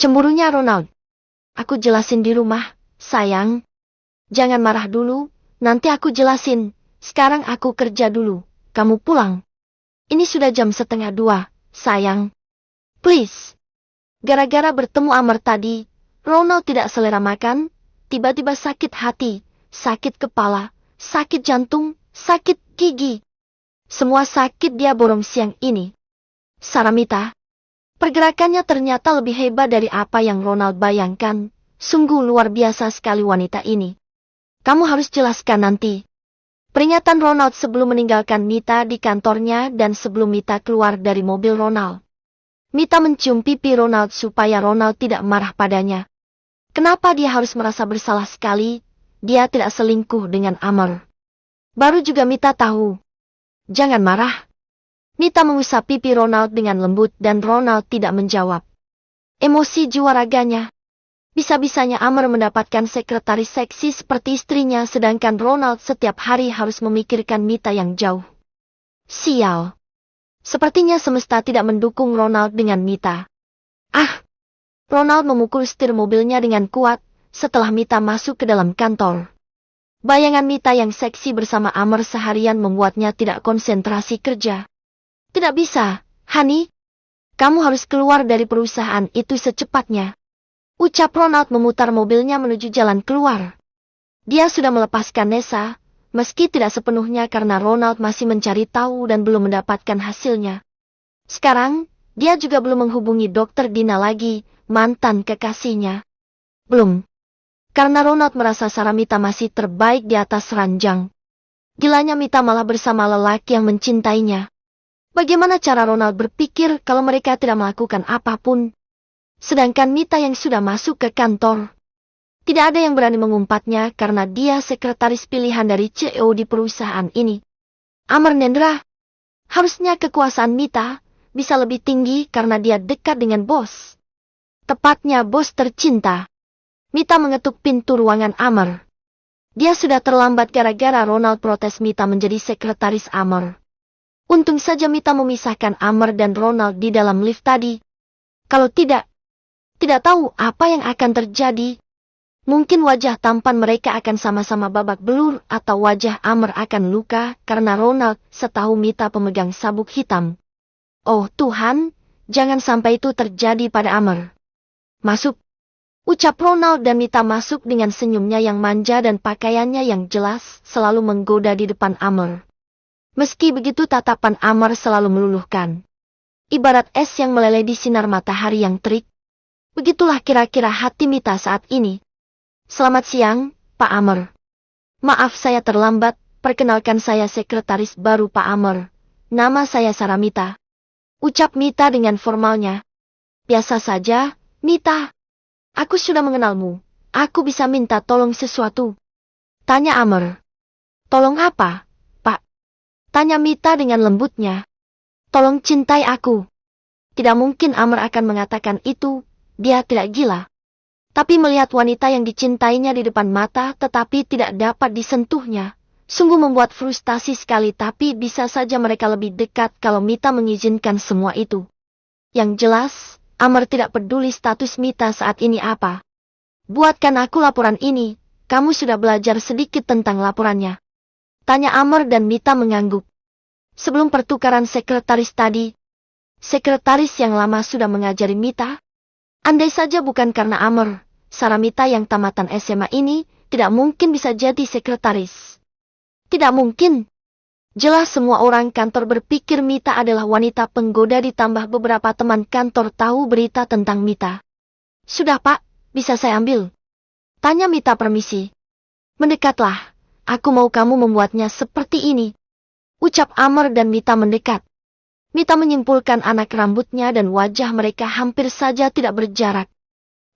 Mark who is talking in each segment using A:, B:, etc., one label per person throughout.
A: Cemburunya Ronald. Aku jelasin di rumah, sayang. Jangan marah dulu, nanti aku jelasin. Sekarang aku kerja dulu, kamu pulang. Ini sudah jam 1:30, sayang. Please. Gara-gara bertemu Amar tadi, Ronald tidak selera makan, tiba-tiba sakit hati, sakit kepala, sakit jantung, sakit gigi. Semua sakit dia borong siang ini. Saramita. Pergerakannya ternyata lebih hebat dari apa yang Ronald bayangkan. Sungguh luar biasa sekali wanita ini. Kamu harus jelaskan nanti. Peringatan Ronald sebelum meninggalkan Mita di kantornya dan sebelum Mita keluar dari mobil Ronald. Mita mencium pipi Ronald supaya Ronald tidak marah padanya. Kenapa dia harus merasa bersalah sekali? Dia tidak selingkuh dengan Amar. Baru juga Mita tahu. Jangan marah. Mita mengusap pipi Ronald dengan lembut dan Ronald tidak menjawab. Emosi jiwa raganya. Bisa-bisanya Amar mendapatkan sekretaris seksi seperti istrinya sedangkan Ronald setiap hari harus memikirkan Mita yang jauh. Sial. Sepertinya semesta tidak mendukung Ronald dengan Mita. Ronald memukul setir mobilnya dengan kuat setelah Mita masuk ke dalam kantor. Bayangan Mita yang seksi bersama Amar seharian membuatnya tidak konsentrasi kerja. Tidak bisa, Hani. Kamu harus keluar dari perusahaan itu secepatnya. Ucap Ronald memutar mobilnya menuju jalan keluar. Dia sudah melepaskan Nessa, meski tidak sepenuhnya karena Ronald masih mencari tahu dan belum mendapatkan hasilnya. Sekarang, dia juga belum menghubungi Dokter Dina lagi, mantan kekasihnya. Belum. Karena Ronald merasa Saramita masih terbaik di atas ranjang. Gilanya Mita malah bersama lelaki yang mencintainya. Bagaimana cara Ronald berpikir kalau mereka tidak melakukan apapun? Sedangkan Mita yang sudah masuk ke kantor. Tidak ada yang berani mengumpatnya karena dia sekretaris pilihan dari CEO di perusahaan ini. Amar Nendra. Harusnya kekuasaan Mita bisa lebih tinggi karena dia dekat dengan bos. Tepatnya bos tercinta. Mita mengetuk pintu ruangan Amar. Dia sudah terlambat gara-gara Ronald protes Mita menjadi sekretaris Amar. Untung saja Mita memisahkan Amar dan Ronald di dalam lift tadi. Kalau tidak tahu apa yang akan terjadi. Mungkin wajah tampan mereka akan sama-sama babak belur atau wajah Amar akan luka karena Ronald setahu Mita pemegang sabuk hitam. Oh Tuhan, jangan sampai itu terjadi pada Amar. Masuk. Ucap Ronald dan Mita masuk dengan senyumnya yang manja dan pakaiannya yang jelas selalu menggoda di depan Amar. Meski begitu tatapan Amar selalu meluluhkan. Ibarat es yang meleleh di sinar matahari yang terik. Begitulah kira-kira hati Mita saat ini. Selamat siang, Pak Amar. Maaf saya terlambat, perkenalkan saya sekretaris baru Pak Amar. Nama saya Saramita. Ucap Mita dengan formalnya. Biasa saja, Mita. Aku sudah mengenalmu. Aku bisa minta tolong sesuatu. Tanya Amar. Tolong apa? Tanya Mita dengan lembutnya. Tolong cintai aku. Tidak mungkin Amar akan mengatakan itu, dia tidak gila. Tapi melihat wanita yang dicintainya di depan mata tetapi tidak dapat disentuhnya, sungguh membuat frustasi sekali tapi bisa saja mereka lebih dekat kalau Mita mengizinkan semua itu. Yang jelas, Amar tidak peduli status Mita saat ini apa. Buatkan aku laporan ini, kamu sudah belajar sedikit tentang laporannya. Tanya Amar dan Mita mengangguk. Sebelum pertukaran sekretaris tadi, sekretaris yang lama sudah mengajari Mita. Andai saja bukan karena Amar, Saramita yang tamatan SMA ini tidak mungkin bisa jadi sekretaris. Tidak mungkin. Jelas semua orang kantor berpikir Mita adalah wanita penggoda ditambah beberapa teman kantor tahu berita tentang Mita. Sudah Pak, bisa saya ambil? Tanya Mita permisi. Mendekatlah. Aku mau kamu membuatnya seperti ini. Ucap Amar dan Mita mendekat. Mita menyimpulkan anak rambutnya dan wajah mereka hampir saja tidak berjarak.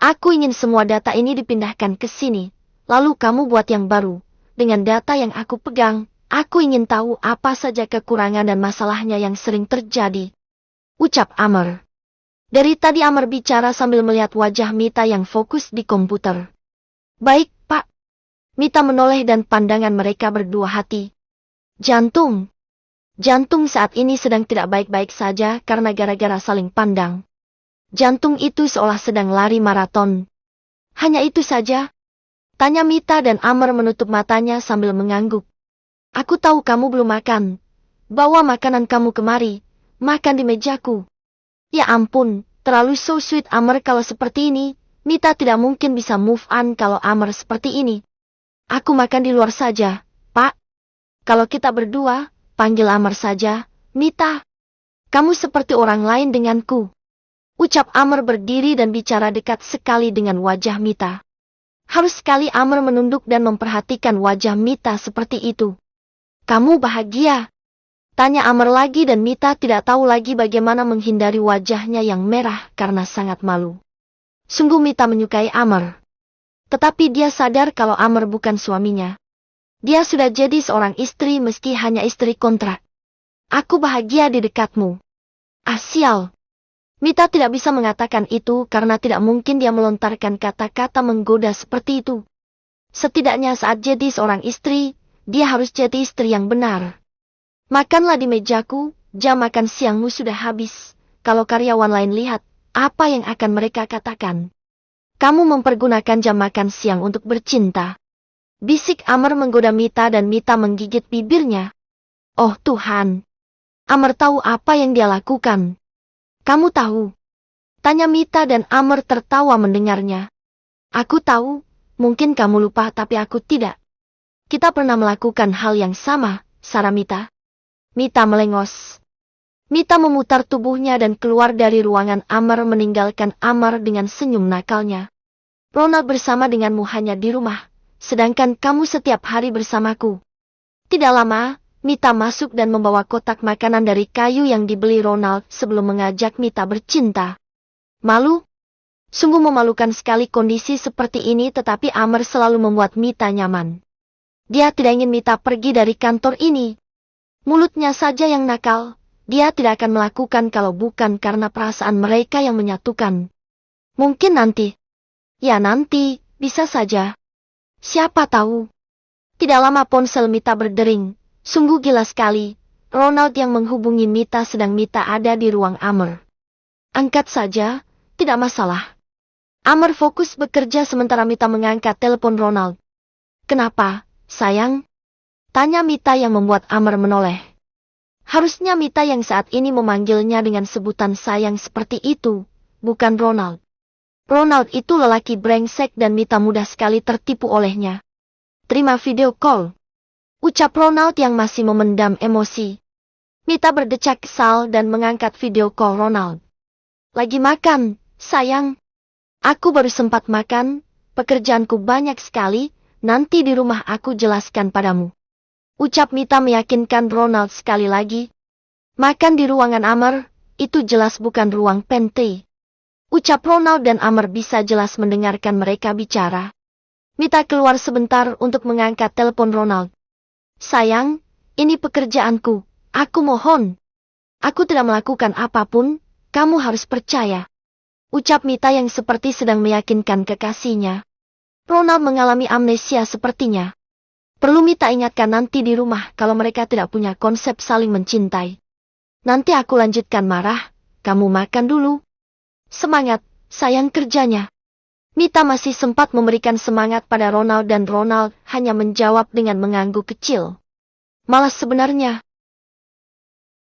A: Aku ingin semua data ini dipindahkan ke sini. Lalu kamu buat yang baru. Dengan data yang aku pegang, aku ingin tahu apa saja kekurangan dan masalahnya yang sering terjadi. Ucap Amar. Dari tadi Amar bicara sambil melihat wajah Mita yang fokus di komputer. Baik, Pak. Mita menoleh dan pandangan mereka berdua hati. Jantung saat ini sedang tidak baik-baik saja karena gara-gara saling pandang. Jantung itu seolah sedang lari maraton. Hanya itu saja? Tanya Mita dan Amr menutup matanya sambil mengangguk. Aku tahu kamu belum makan. Bawa makanan kamu kemari. Makan di mejaku. Ya ampun, terlalu so sweet Amr kalau seperti ini. Mita tidak mungkin bisa move on kalau Amr seperti ini. Aku makan di luar saja, Pak. Kalau kita berdua, panggil Amr saja, Mita. Kamu seperti orang lain denganku. Ucap Amr berdiri dan bicara dekat sekali dengan wajah Mita. Harus sekali Amr menunduk dan memperhatikan wajah Mita seperti itu. Kamu bahagia? Tanya Amr lagi dan Mita tidak tahu lagi bagaimana menghindari wajahnya yang merah karena sangat malu. Sungguh Mita menyukai Amr. Tetapi dia sadar kalau Amr bukan suaminya. Dia sudah jadi seorang istri meski hanya istri kontrak. Aku bahagia di dekatmu. Sial. Mita tidak bisa mengatakan itu karena tidak mungkin dia melontarkan kata-kata menggoda seperti itu. Setidaknya saat jadi seorang istri, dia harus jadi istri yang benar. Makanlah di mejaku, jam makan siangmu sudah habis. Kalau karyawan lain lihat, apa yang akan mereka katakan? Kamu mempergunakan jam makan siang untuk bercinta. Bisik Amr menggoda Mita dan Mita menggigit bibirnya. Oh Tuhan. Amr tahu apa yang dia lakukan. Kamu tahu? Tanya Mita dan Amr tertawa mendengarnya. Aku tahu, mungkin kamu lupa tapi aku tidak. Kita pernah melakukan hal yang sama, Sarah Mita. Mita melengos. Mita memutar tubuhnya dan keluar dari ruangan Amr meninggalkan Amr dengan senyum nakalnya. Ronald bersama denganmu hanya di rumah, sedangkan kamu setiap hari bersamaku. Tidak lama, Mita masuk dan membawa kotak makanan dari kayu yang dibeli Ronald sebelum mengajak Mita bercinta. Malu? Sungguh memalukan sekali kondisi seperti ini tetapi Amr selalu membuat Mita nyaman. Dia tidak ingin Mita pergi dari kantor ini. Mulutnya saja yang nakal, dia tidak akan melakukan kalau bukan karena perasaan mereka yang menyatukan. Mungkin nanti. Ya nanti, bisa saja. Siapa tahu? Tidak lama ponsel Mita berdering. Sungguh gila sekali, Ronald yang menghubungi Mita sedang Mita ada di ruang Amr. Angkat saja, tidak masalah. Amr fokus bekerja sementara Mita mengangkat telepon Ronald. Kenapa, sayang? Tanya Mita yang membuat Amr menoleh. Harusnya Mita yang saat ini memanggilnya dengan sebutan sayang seperti itu, bukan Ronald. Ronald itu lelaki brengsek dan Mita mudah sekali tertipu olehnya. Terima video call. Ucap Ronald yang masih memendam emosi. Mita berdecak kesal dan mengangkat video call Ronald. Lagi makan, sayang. Aku baru sempat makan, pekerjaanku banyak sekali, nanti di rumah aku jelaskan padamu. Ucap Mita meyakinkan Ronald sekali lagi. Makan di ruangan Amr, itu jelas bukan ruang pantry. Ucap Ronald dan Amr bisa jelas mendengarkan mereka bicara. Mita keluar sebentar untuk mengangkat telepon Ronald. Sayang, ini pekerjaanku, aku mohon. Aku tidak melakukan apapun, kamu harus percaya. Ucap Mita yang seperti sedang meyakinkan kekasihnya. Ronald mengalami amnesia sepertinya. Perlu Mita ingatkan nanti di rumah kalau mereka tidak punya konsep saling mencintai. Nanti aku lanjutkan marah, kamu makan dulu. Semangat, sayang kerjanya. Mita masih sempat memberikan semangat pada Ronald dan Ronald hanya menjawab dengan mengangguk kecil. Malas sebenarnya.